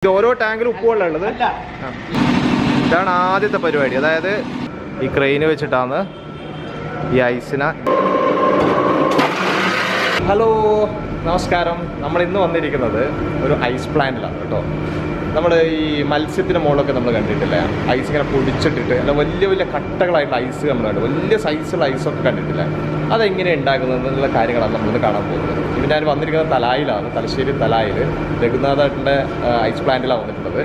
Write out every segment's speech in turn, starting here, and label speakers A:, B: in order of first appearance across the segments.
A: ഓരോ ടാങ്കിലും ഉപ്പുവെള്ളമുള്ളത്. ഇതാണ് ആദ്യത്തെ പരിപാടി. അതായത് ഈ ക്രെയിന് വെച്ചിട്ടാണ് ഈ ഐസിനെ. ഹലോ, നമസ്കാരം. നമ്മൾ ഇന്ന് വന്നിരിക്കുന്നത് ഒരു ഐസ് പ്ലാന്റിലാണ് കേട്ടോ. നമ്മൾ ഈ മത്സ്യത്തിൻ്റെ മുകളിലൊക്കെ നമ്മൾ കണ്ടിട്ടില്ലേ, ഐസ് ഇങ്ങനെ പൊടിച്ചിട്ടിട്ട് അല്ല, വലിയ വലിയ കട്ടകളായിട്ടുള്ള ഐസ് നമ്മൾ കണ്ടു, വലിയ സൈസുള്ള ഐസൊക്കെ കണ്ടിട്ടില്ല. അതെങ്ങനെ ഉണ്ടാക്കുന്നത് എന്നുള്ള കാര്യങ്ങളാണ് നമ്മളിന്ന് കാണാൻ പോകുന്നത്. ഇപ്പം ഞാൻ വന്നിരിക്കുന്നത് തലായിലാണ്, തലശ്ശേരി തലായിൽ രഘുനാഥേട്ടൻ്റെ ഐസ് പ്ലാന്റിലാണ് വന്നിട്ടുള്ളത്.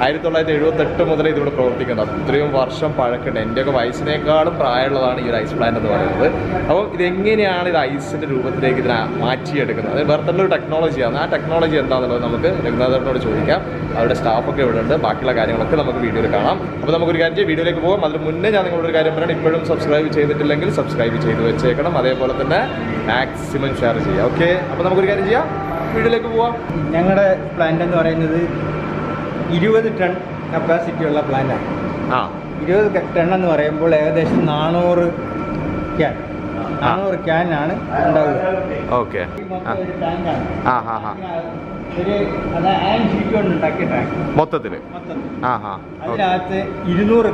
A: 1978 മുതൽ ഇതിവിടെ പ്രവർത്തിക്കുന്നത്. അത്രയും വർഷം പഴക്കമുണ്ട്. എൻ്റെയൊക്കെ വയസ്സിനേക്കാളും പ്രായമുള്ളതാണ് ഈ ഒരു ഐസ് പ്ലാന്റ് എന്ന് പറയുന്നത്. അപ്പോൾ ഇതെങ്ങനെയാണ് ഇത് ഐസിൻ്റെ രൂപത്തിലേക്ക് ഇതിനെ മാറ്റിയെടുക്കുന്നത്? അത് വേറെ തന്നെ ഒരു ടെക്നോളജിയാണ്. ആ ടെക്നോളജി എന്താണെന്നുള്ളത് നമുക്ക് രഘുനാഥേട്ടനോട് ചോദിക്കാം. അവരുടെ സ്റ്റാഫൊക്കെ ഇവിടെ ഉണ്ട്. ബാക്കിയുള്ള കാര്യങ്ങളൊക്കെ നമുക്ക് വീഡിയോയിൽ കാണാം. അപ്പോൾ നമുക്കൊരു കാര്യം ചെയ്യാം, വീഡിയോയിലേക്ക് പോകാം. അതിന് മുന്നേ ഞാൻ നിങ്ങളൊരു കാര്യം പറയണം. ഇപ്പോഴും സബ്സ്ക്രൈബ് ചെയ്തിട്ടില്ലെങ്കിൽ സബ്സ്ക്രൈബ് ചെയ്ത് വെച്ചേക്കണം. അതേപോലെ തന്നെ മാക്സിമം ഷെയർ ചെയ്യാം. ഓക്കെ, അപ്പോൾ നമുക്കൊരു കാര്യം ചെയ്യാം, വീഡിയോയിലേക്ക് പോവാം.
B: ഞങ്ങളുടെ പ്ലാന്റ് എന്ന് പറയുന്നത് 20 ടൺ കപ്പാസിറ്റിയുള്ള പ്ലാന്റാണ്. 20 ടൺ എന്ന് പറയുമ്പോൾ ഏകദേശം 400 ക്യാനാണ് ഉണ്ടാവുക.
A: ഓക്കെ,
B: ഒരു ടാങ്കാണ്. ഒരു ഉണ്ടാക്കിയ ടാങ്ക് മൊത്തത്തിൽ. അതിനകത്ത് 200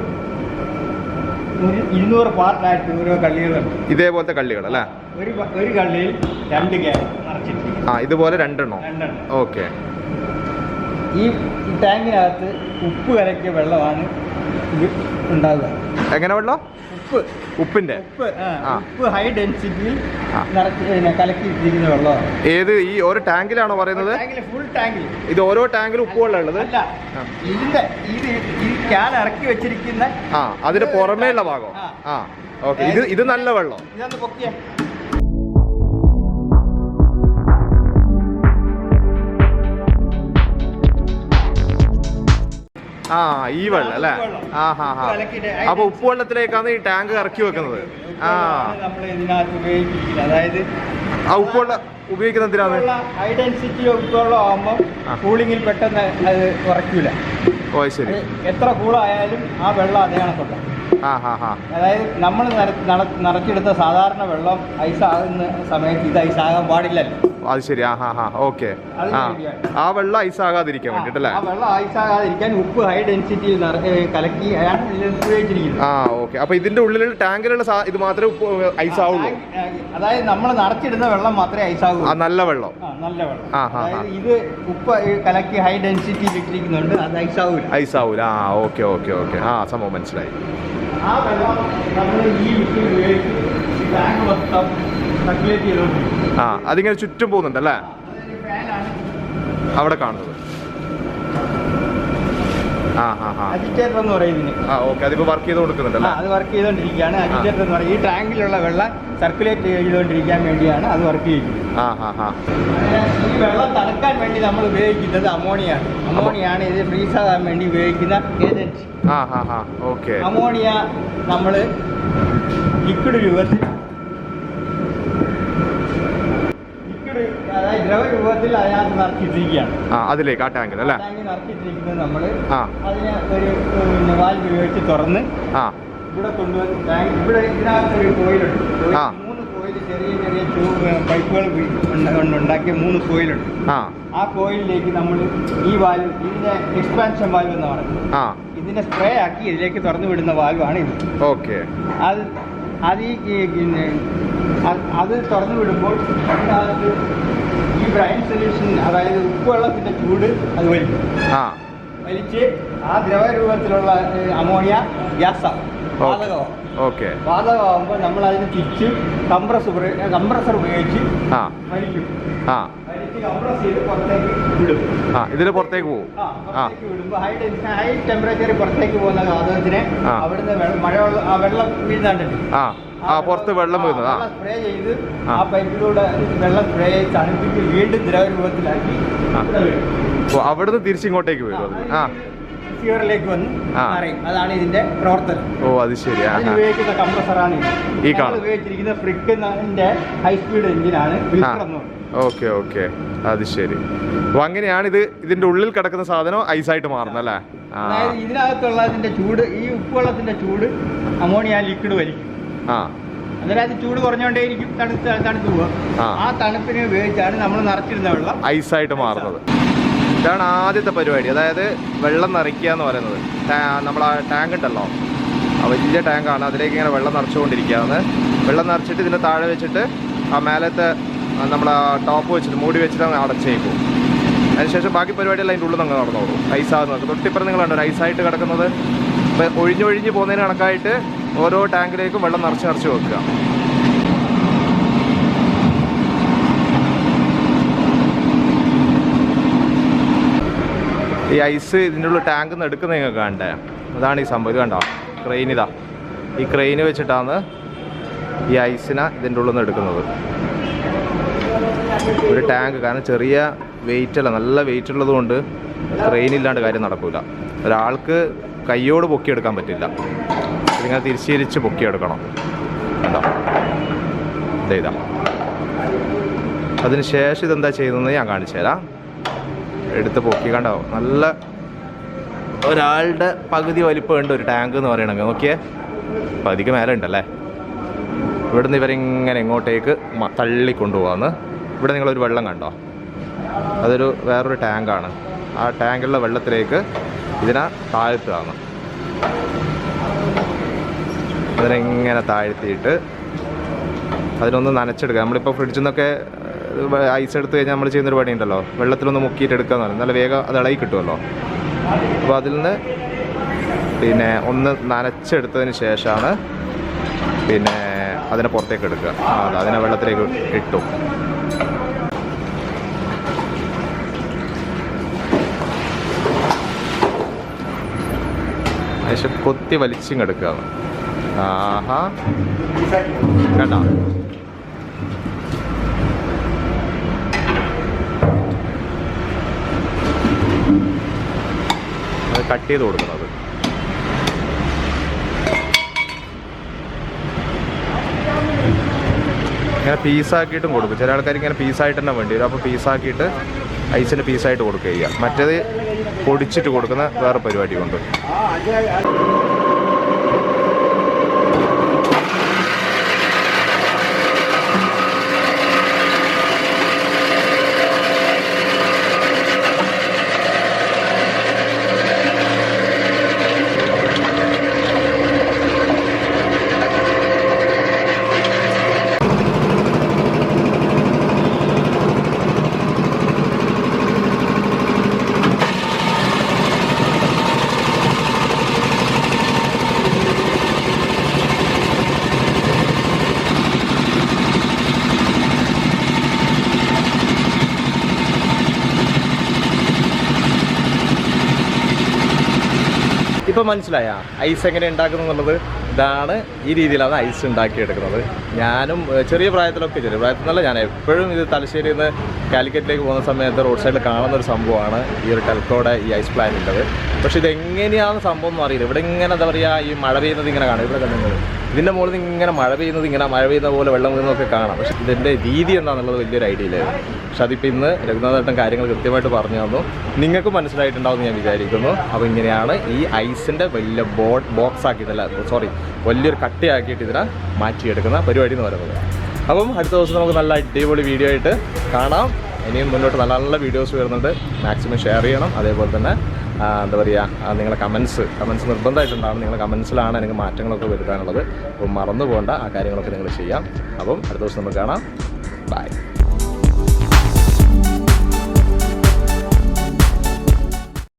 B: പാർട്ടായിട്ട് ഓരോ കള്ളികളുണ്ട്.
A: ഇതേപോലത്തെ കള്ളികൾ അല്ലേ?
B: ഒരു കള്ളിയിൽ 2 ക്യാൻ നിറച്ചിട്ടുണ്ട്.
A: ഇതുപോലെ 2 എണ്ണം. ഓക്കെ.
B: ഈ ടാങ്കിനകത്ത് ഉപ്പ് കലക്കിയ വെള്ളമാണ് ഇത് ഉണ്ടാകുക.
A: എങ്ങനെ വെള്ളം? ഉപ്പ്
B: ഹൈ ഡെൻസിറ്റിയിൽ കലക്കിയിരിക്കുന്ന വെള്ളമാണ്.
A: ഏത് ഈ ഓരോ ടാങ്കിലാണോ പറയുന്നത്?
B: ഫുൾ ടാങ്കിൽ.
A: ഇത് ഓരോ ടാങ്കിലും ഉപ്പ് വെള്ളം ഉള്ളത്
B: അല്ല, ഇതിന്റെ ഈ ക്യാൻ ഇറക്കി വെച്ചിരിക്കുന്ന
A: അതിന്റെ പുറമേ ഉള്ള ഭാഗം. ഓക്കെ, ഇത് നല്ല വെള്ളം.
B: ഇതൊന്ന് പൊക്കിയ
A: ഈ വെള്ളം അല്ലേ? അപ്പൊ ഉപ്പ് വെള്ളത്തിലേക്കാണ് ഈ ടാങ്ക് ഇറക്കി വെക്കുന്നത്.
B: നമ്മൾ ഇതിനകത്ത് ഉപയോഗിക്കുന്നത്, അതായത്
A: ഉപ്പുവെള്ളം ഉപയോഗിക്കുന്ന എന്തിനാണ്?
B: ഹൈ ഡെൻസിറ്റി ഉപ്പുവെള്ളം ആകുമ്പോൾ കൂളിങ്ങിൽ പെട്ടെന്ന് അത് ഉറയ്ക്കൂല.
A: ഓ ശരി.
B: എത്ര കൂളായാലും ആ വെള്ളം അതേ കണക്കുണ്ട്. അതായത് നമ്മൾ നിറച്ചെടുത്ത സാധാരണ വെള്ളം ഐസാകുന്ന സമയത്ത് ഇത് ഐസാകാൻ പാടില്ലല്ലോ.
A: അത് ശരി. ഓക്കെ. ആ വെള്ളം ഐസാകാതിരിക്കാൻ വേണ്ടിട്ടല്ലേ?
B: ആ വെള്ളം ഐസാകാതിരിക്കാൻ ഉപ്പ് ഹൈ ഡെൻസിറ്റിയിൽ കലക്കി ഉപയോഗിച്ചിരിക്കുന്നത്.
A: ഓക്കെ. അപ്പൊ ഇതിന്റെ ഉള്ളിലുള്ള ടാങ്കിലുള്ള ഇത് മാത്രമേ ഉപ്പ് ഐസാവുള്ളൂ.
B: അതായത് നമ്മൾ നിറച്ചിടുന്ന വെള്ളം മാത്രമേ ഐസാകൂ.
A: നല്ല വെള്ളം.
B: നല്ല വെള്ളം. അതായത് ഇത് ഉപ്പ് കലക്കി ഹൈ ഡെൻസിറ്റിയിൽ ഇട്ടിരിക്കുന്നുണ്ട്, അത് ഐസാവൂല.
A: ഐസാവൂല. Okay okay okay. സംഭവം മനസ്സിലായി.
B: ആ വെള്ളം നമ്മൾ ഈ ലിക്വിഡ് ഉപയോഗിച്ച് ടാങ്ക് മൊത്തം സർക്കുലേറ്റ് ചെയ്തോണ്ടിരിക്കും.
A: അതിങ്ങനെ ചുറ്റും പോകുന്നുണ്ടല്ലേ? അവിടെ കാണുന്നത്
B: അജിറ്റേറ്റർ എന്ന് പറയുന്നത്.
A: ഓക്കെ, അതിപ്പോ വർക്ക് ചെയ്ത് കൊടുക്കുന്നുണ്ടല്ലേ?
B: അത് വർക്ക് ചെയ്തോണ്ടിരിക്കുകയാണ്. അജിറ്റേറ്റർ എന്ന് പറയുന്നത് ഈ ടാങ്കിലുള്ള വെള്ളം സർക്കുലേറ്റ് ചെയ്തുകൊണ്ടിരിക്കാൻ വേണ്ടിയാണ് അത് വർക്ക് ചെയ്യുന്നത്. ഈ വെള്ളം തണുക്കാൻ വേണ്ടി നമ്മൾ ഉപയോഗിക്കുന്നത് അമോണിയാണ്. അമോണിയാണ് ഇത് ഫ്രീസ് ആകാൻ വേണ്ടി ഉപയോഗിക്കുന്ന ഏജന്റ്.
A: ഓക്കെ.
B: അമോണിയ നമ്മൾ ലിക്വിഡ് രൂപത്തിൽ, അതായത് ദ്രവ രൂപത്തിൽ അതിനകത്ത് നിറച്ചിട്ടിരിക്കുകയാണ്.
A: അതിലേക്ക് ആ ടാങ്കിൽ അല്ലേ?
B: ടാങ്കിൽ നിറച്ചിട്ടിരിക്കുന്നത് നമ്മൾ അതിനെ ഒരു വാൽവ് ഉപയോഗിച്ച് തുറന്ന് ഇവിടെ കൊണ്ടുവന്ന് ടാങ്ക്, ഇവിടെ ഇതിനകത്ത് ഒരു കോയിലുണ്ട്. 3 കോയിൽ, ചെറിയ ചെറിയ പൈപ്പുകൾ ഉണ്ടാക്കിയ 3 കോയിലുണ്ട്. ആ കോയിലിലേക്ക് നമ്മൾ ഈ വാൽവ്, ഇതിന്റെ എക്സ്പാൻഷൻ വാൽവ് എന്ന് പറയുന്നത്, ഇതിനെ സ്പ്രേ ആക്കി ഇതിലേക്ക് തുറന്നു വിടുന്ന വാൽവാണ് ഇത്.
A: ഓക്കെ.
B: അത് തുറന്നു വിടുമ്പോൾ അതിനകത്ത് ഈ ബ്രൈൻ സൊല്യൂഷൻ, അതായത് ഉപ്പുവെള്ളത്തിന്റെ ചൂട് അത് വലിക്കും. വലിച്ച് ആ ദ്രവരൂപത്തിലുള്ള അമോണിയ ഗ്യാസാവും, വാതകമാവും. വാതകമാകുമ്പോൾ നമ്മൾ അതിന് തിരിച്ച് കംപ്രസർ ഉപയോഗിച്ച് വലിക്കും. വലിച്ച് കംപ്രസ് ചെയ്ത് പുറത്തേക്ക് വിടും.
A: ഇതിന് പുറത്തേക്ക് പോകും.
B: വിടുമ്പോൾ ഹൈ ടെമ്പറേച്ചറിൽ പുറത്തേക്ക് പോകുന്ന വാതകത്തിനെ അവിടുന്ന് വെള്ളം വീഴുന്നുണ്ടല്ലോ,
A: പുറത്ത് വെള്ളം വീഴുന്നത്
B: സ്പ്രേ ചെയ്ത് ആ പൈപ്പിലൂടെ വെള്ളം സ്പ്രേ ചെയ്ത് തണുപ്പിച്ച് വീണ്ടും ദ്രവരൂപത്തിലാക്കി
A: അവിടുന്ന് തിരിച്ചിങ്ങോട്ടേക്ക് വരും.
B: റിസീവറിലേക്ക് വന്ന് അറിയും. അതാണ് ഇതിന്റെ പ്രവർത്തനം.
A: അത് ശരി.
B: ഉപയോഗിക്കുന്ന കംപ്രസറാണ് ഈ ഉപയോഗിച്ചിരിക്കുന്ന ഫ്രിക്കിന്റെ ഹൈ സ്പീഡ് എഞ്ചിനാണ് ഫിൽറ്റർ എന്ന് പറയുന്നത്.
A: ഓക്കെ ഓക്കെ, അത് ശരി. അപ്പൊ അങ്ങനെയാണ് ഇതിന്റെ ഉള്ളിൽ കിടക്കുന്ന സാധനം ഐസായിട്ട് മാറുന്നത് അല്ലേ?
B: അതായത് ഇതിനകത്തുള്ളതിന്റെ ചൂട്, ഈ ഉപ്പുവെള്ളത്തിന്റെ ചൂട് അമോണിയ ലിക്വിഡ് വലിക്കും. അന്നേരം അത് ചൂട് കുറഞ്ഞുകൊണ്ടേയിരിക്കും, തണുത്ത് പോവുക. ആ തണുപ്പിനെ ഉപയോഗിച്ചാണ് നമ്മൾ നിറച്ചിരുന്ന വെള്ളം
A: ഐസായിട്ട് മാറുന്നത്. ഇതാണ് ആദ്യത്തെ പരിപാടി. അതായത് വെള്ളം നിറയ്ക്കുക എന്ന് പറയുന്നത്. നമ്മൾ ആ ടാങ്ക് ഉണ്ടല്ലോ, ആ വലിയ ടാങ്കാണ്, അതിലേക്ക് ഇങ്ങനെ വെള്ളം നിറച്ചുകൊണ്ടിരിക്കുകയാണ്. വെള്ളം നിറച്ചിട്ട് ഇതിൻ്റെ താഴെ വെച്ചിട്ട് ആ മേലത്തെ നമ്മൾ ആ ടോപ്പ് വെച്ചിട്ട് മൂടി വെച്ചിട്ട് അടച്ചേക്കും. അതിനുശേഷം ബാക്കി പരിപാടിയെല്ലാം അതിൻ്റെ ഉള്ളിൽ നിന്ന് നടന്നോളൂ. ഐസാകുന്നത് തൊട്ടിപ്പുറം നിങ്ങൾ കണ്ടോ ഐസായിട്ട് കിടക്കുന്നത്. അപ്പോൾ ഒഴിഞ്ഞൊഴിഞ്ഞ് പോകുന്നതിന് കണക്കായിട്ട് ഓരോ ടാങ്കിലേക്കും വെള്ളം നിറച്ച് വെക്കുക. ഈ ഐസ് ഇതിൻ്റെ ഉള്ളിൽ ടാങ്കിൽ നിന്ന് എടുക്കുന്നത് നിങ്ങൾക്ക് കാണണ്ടേ? അതാണ് ഈ സംഭവം. ഇത് കണ്ടോ, ക്രെയിൻ ഇതാ. ഈ ക്രെയിന് വെച്ചിട്ടാണ് ഈ ഐസിനെ ഇതിൻ്റെ ഉള്ളിൽ നിന്ന് എടുക്കുന്നത്. ഒരു ടാങ്ക്, കാരണം ചെറിയ വെയിറ്റ് അല്ല, നല്ല വെയിറ്റ് ഉള്ളത് കൊണ്ട് ക്രെയിൻ ഇല്ലാണ്ട് കാര്യം നടക്കില്ല. ഒരാൾക്ക് കൈയോട് പൊക്കിയെടുക്കാൻ പറ്റില്ല. ഇതിങ്ങനെ തിരിച്ച് പൊക്കിയെടുക്കണം. കണ്ടോ, ഇതാ. അതിന് ശേഷം ഇതെന്താ ചെയ്യുന്നത് ഞാൻ കാണിച്ചു തരാം. എടുത്ത് പൊക്കി, കണ്ടോ, നല്ല ഒരാളുടെ പകുതി വലിപ്പമുണ്ട് ഒരു ടാങ്ക് എന്ന് പറയണമെങ്കിൽ. നോക്കിയേ, പകുതിക്ക് മേലെ ഉണ്ടല്ലേ. ഇവിടുന്ന് ഇവരിങ്ങനെ ഇങ്ങോട്ടേക്ക് തള്ളിക്കൊണ്ടുപോകാന്ന്. ഇവിടെ നിങ്ങളൊരു വെള്ളം കണ്ടോ, അതൊരു വേറൊരു ടാങ്കാണ്. ആ ടാങ്കിലുള്ള വെള്ളത്തിലേക്ക് ഇതിനെ താഴ്ത്തുകയാണ്. അതിനെങ്ങനെ താഴ്ത്തിയിട്ട് അതിനൊന്ന് നനച്ചെടുക്കുക. നമ്മളിപ്പോൾ ഫ്രിഡ്ജിൽ നിന്നൊക്കെ ഐസ് എടുത്ത് കഴിഞ്ഞാൽ നമ്മൾ ചെയ്യുന്നൊരു പണി ഉണ്ടല്ലോ, വെള്ളത്തിലൊന്ന് മുക്കിയിട്ട് എടുക്കുക എന്ന് പറയും. നല്ല വേഗം അത് ഇളകി കിട്ടുമല്ലോ. അപ്പോൾ അതിൽ നിന്ന് പിന്നെ ഒന്ന് നനച്ചെടുത്തതിന് ശേഷമാണ് പിന്നെ അതിനെ പുറത്തേക്ക് എടുക്കുക. അതിനെ വെള്ളത്തിലേക്ക് ഇട്ടു. ശേഷം കൊത്തി വലിച്ചിങ്ങെടുക്കുക. ആഹാ, കണ്ടോ, അത് കട്ട് ചെയ്ത് കൊടുക്കുന്നത്. ഇങ്ങനെ പീസാക്കിയിട്ടും കൊടുക്കും. ചില ആൾക്കാർ ഇങ്ങനെ പീസായിട്ട് തന്നെ വേണ്ടി വരും. അപ്പോൾ പീസാക്കിയിട്ട് ഐസിന് പീസായിട്ട് കൊടുക്കുക ചെയ്യുക. മറ്റേത് പൊടിച്ചിട്ട് കൊടുക്കുന്ന വേറെ പരിപാടി കൊണ്ട്. ഇപ്പോൾ മനസ്സിലായ ഐസ് എങ്ങനെ ഉണ്ടാക്കുന്നു എന്നുള്ളത്? ഇതാണ്, ഈ രീതിയിലാണ് ഐസ് ഉണ്ടാക്കിയെടുക്കുന്നത്. ഞാനും ചെറിയ പ്രായത്തിൽ നിന്നല്ല, ഞാൻ എപ്പോഴും ഇത് തലശ്ശേരിയിൽ നിന്ന് കാലിക്കറ്റിലേക്ക് പോകുന്ന സമയത്ത് റോഡ് സൈഡിൽ കാണുന്ന ഒരു സംഭവമാണ് ഈ ഒരു ടെൽക്കോടെ ഈ ഐസ് പ്ലാന്റിൻ്റെത്. പക്ഷേ ഇതെങ്ങനെയാണ് സംഭവം എന്ന് അറിയില്ല. ഇവിടെ ഇങ്ങനെ എന്താ പറയുക, ഈ മഴ പെയ്യുന്നത് ഇങ്ങനെ കാണും. ഇവിടെ കണ്ടുങ്ങൾ ഇതിൻ്റെ മുകളിൽ നിന്ന് ഇങ്ങനെ മഴ പെയ്യുന്ന പോലെ വെള്ളം വീഴുന്നതൊക്കെ കാണാം. പക്ഷേ ഇതിൻ്റെ രീതി എന്താണെന്നുള്ളത് വലിയൊരു ഐഡിയ ഇല്ലായിരുന്നു. പക്ഷെ അതിപ്പോൾ ഇന്ന് രഘുനാഥേട്ടൻ കാര്യങ്ങൾ കൃത്യമായിട്ട് പറഞ്ഞു തന്നു. നിങ്ങൾക്ക് മനസ്സിലായിട്ടുണ്ടാവുമെന്ന് ഞാൻ വിചാരിക്കുന്നു. അപ്പോൾ ഇങ്ങനെയാണ് ഈ ഐസിൻ്റെ വലിയ ബോക്സ് ആക്കിയിട്ടല്ല, വലിയൊരു കട്ടയാക്കിയിട്ട് ഇതിനെ മാറ്റിയെടുക്കുന്ന പരിപാടി എന്ന് പറയുന്നത്. അപ്പം അടുത്ത ദിവസം നമുക്ക് നല്ല അടിപൊളി വീഡിയോ ആയിട്ട് കാണാം. ഇനിയും മുന്നോട്ട് നല്ല നല്ല വീഡിയോസ് വരുന്നുണ്ട്. മാക്സിമം ഷെയർ ചെയ്യണം. അതേപോലെ തന്നെ എന്താ പറയുക, നിങ്ങളെ കമൻസ് നിർബന്ധമായിട്ടുണ്ടാകും. നിങ്ങളുടെ കമൻസിലാണ് എനിക്ക് മാറ്റങ്ങളൊക്കെ വരുത്താനുള്ളത്. അപ്പം മറന്നു പോകേണ്ട, ആ കാര്യങ്ങളൊക്കെ നിങ്ങൾ ചെയ്യാം. അപ്പം അടുത്ത ദിവസം നമുക്ക് കാണാം. ബൈ.